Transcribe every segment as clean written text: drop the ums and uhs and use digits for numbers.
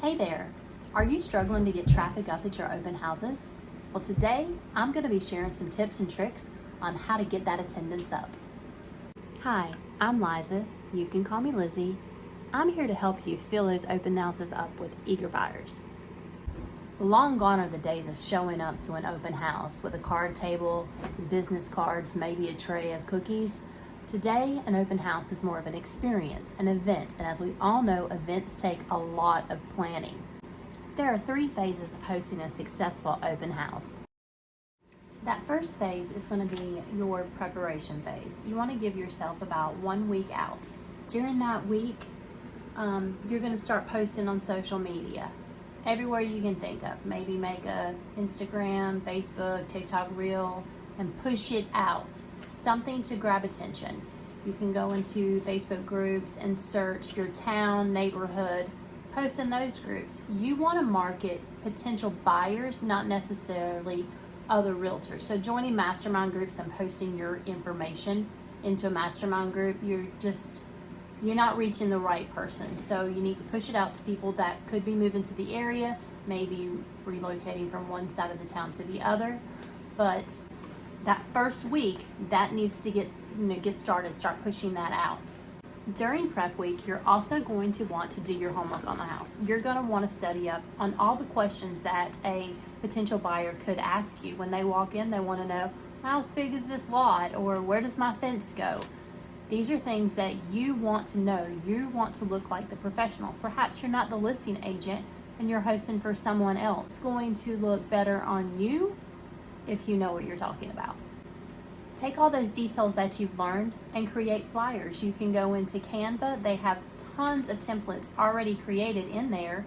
Hey there, are you struggling to get traffic up at your open houses? Well, today I'm going to be sharing some tips and tricks on how to get that attendance up. Hi, I'm Liza. You can call me Lizzie. I'm here to help you fill those open houses up with eager buyers. Long gone are the days of showing up to an open house with a card table, some business cards, maybe a tray of cookies. Today, an open house is more of an experience, an event, and as we all know, events take a lot of planning. There are 3 phases of hosting a successful open house. That first phase is going to be your preparation phase. You want to give yourself about 1 week out. During that week, you're going to start posting on social media, everywhere you can think of. Maybe make a Instagram, Facebook, TikTok reel, and push it out. Something to grab attention. You can go into Facebook groups and search your town, neighborhood, post in those groups. You want to market potential buyers, not necessarily other realtors. So joining mastermind groups and posting your information into a mastermind group, you're not reaching the right person. So you need to push it out to people that could be moving to the area, maybe relocating from one side of the town to the other. But that first week, that needs to get started, start pushing that out. During prep week, you're also going to want to do your homework on the house. You're going to want to study up on all the questions that a potential buyer could ask you. When they walk in, they want to know, how big is this lot? Or where does my fence go? These are things that you want to know. You want to look like the professional. Perhaps you're not the listing agent and you're hosting for someone else. It's going to look better on you if you know what you're talking about. Take all those details that you've learned and create flyers. You can go into Canva. They have tons of templates already created in there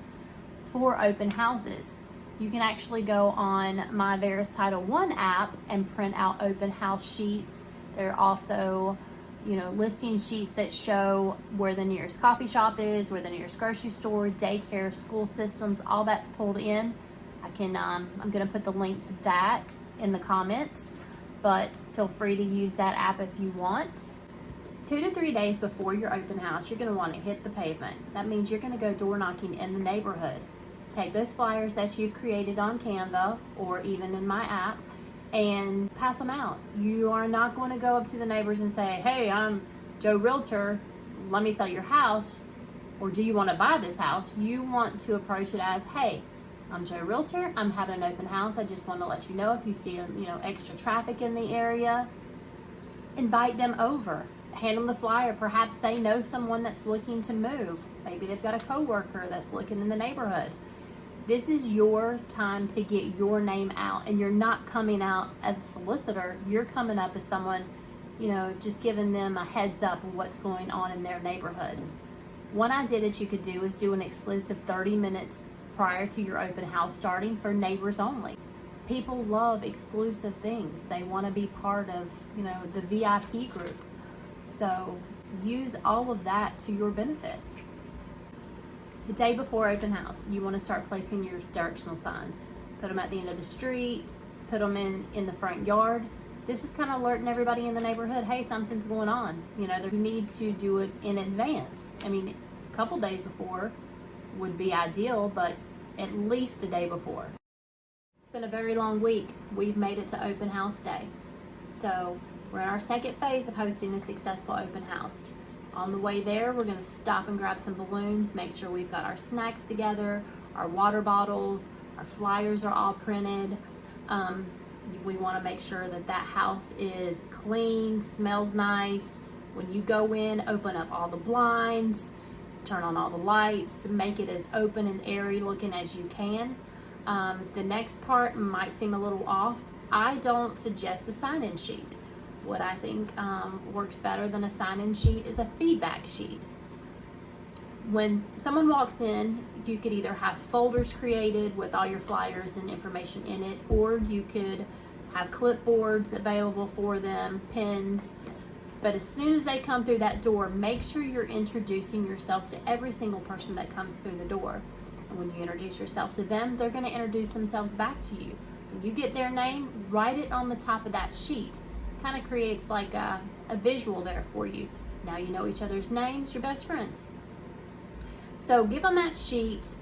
for open houses. You can actually go on My Verus Title I app and print out open house sheets. There are also, listing sheets that show where the nearest coffee shop is, where the nearest grocery store, daycare, school systems, all that's pulled in. I'm going to put the link to that in the comments, but feel free to use that app if you want. 2 to 3 days before your open house, you're going to want to hit the pavement. That means you're going to go door knocking in the neighborhood. Take those flyers that you've created on Canva or even in my app and pass them out. You are not going to go up to the neighbors and say, hey, I'm Joe Realtor, let me sell your house, or do you want to buy this house? You want to approach it as, hey, I'm Joe Realtor, I'm having an open house. I just want to let you know if you see extra traffic in the area, invite them over. Hand them the flyer. Perhaps they know someone that's looking to move. Maybe they've got a coworker that's looking in the neighborhood. This is your time to get your name out, and you're not coming out as a solicitor. You're coming up as someone, just giving them a heads up of what's going on in their neighborhood. One idea that you could do is do an exclusive 30 minutes prior to your open house starting for neighbors only. People love exclusive things. They want to be part of, the VIP group. So use all of that to your benefit. The day before open house, you want to start placing your directional signs. Put them at the end of the street, put them in the front yard. This is kind of alerting everybody in the neighborhood, hey, something's going on. You need to do it in advance. A couple days before would be ideal, but at least the day before. It's been a very long week. We've made it to open house day. So we're in our second phase of hosting a successful open house. On the way there, we're going to stop and grab some balloons, make sure we've got our snacks together, our water bottles, our flyers are all printed. We want to make sure that house is clean, smells nice. When you go in, open up all the blinds, turn on all the lights, make it as open and airy looking as you can. The next part might seem a little off. I don't suggest a sign-in sheet. What I think works better than a sign-in sheet is a feedback sheet. When someone walks in, you could either have folders created with all your flyers and information in it, or you could have clipboards available for them, pens. But as soon as they come through that door, make sure you're introducing yourself to every single person that comes through the door. And when you introduce yourself to them, they're going to introduce themselves back to you. When you get their name, write it on the top of that sheet. Kind of creates like a visual there for you. Now you know each other's names, you're best friends. So give them that sheet,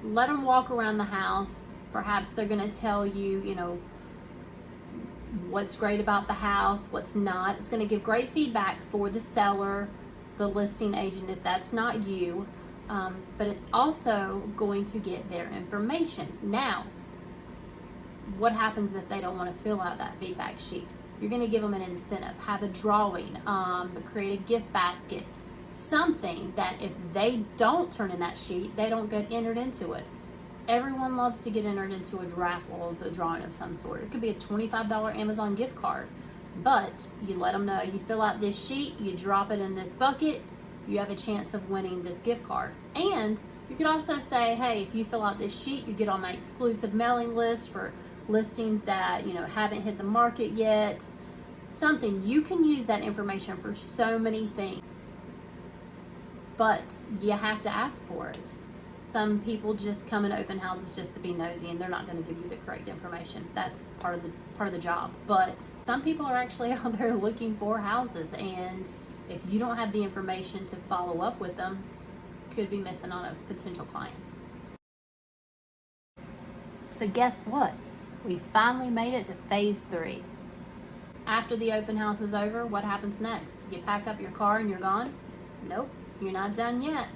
let them walk around the house. Perhaps they're going to tell you, what's great about the house, what's not. It's going to give great feedback for the seller, the listing agent, if that's not you. But it's also going to get their information. Now, what happens if they don't want to fill out that feedback sheet? You're going to give them an incentive. Have a drawing, create a gift basket, something that if they don't turn in that sheet, they don't get entered into it. Everyone loves to get entered into a raffle of a drawing of some sort. It could be a $25 Amazon gift card, but you let them know, you fill out this sheet, you drop it in this bucket, you have a chance of winning this gift card. And you could also say, hey, if you fill out this sheet, you get on my exclusive mailing list for listings that haven't hit the market yet. Something. You can use that information for so many things, but you have to ask for it. Some people just come in open houses just to be nosy, and they're not going to give you the correct information. That's part of the job. But some people are actually out there looking for houses, and if you don't have the information to follow up with them, could be missing on a potential client. So guess what? We finally made it to phase 3. After the open house is over, what happens next? You pack up your car and you're gone? Nope, you're not done yet.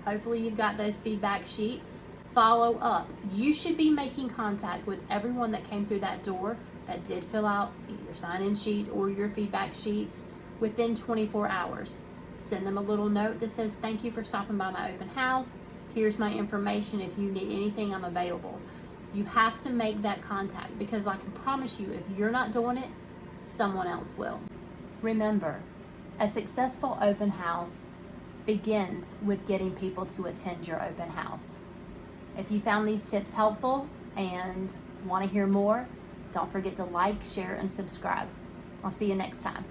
Hopefully you've got those feedback sheets. Follow up. You should be making contact with everyone that came through that door that did fill out your sign-in sheet or your feedback sheets within 24 hours. Send them a little note that says, thank you for stopping by my open house. Here's my information. If you need anything, I'm available. You have to make that contact, because I can promise you, if you're not doing it, someone else will. Remember, a successful open house begins with getting people to attend your open house. If you found these tips helpful and want to hear more, don't forget to like, share, and subscribe. I'll see you next time.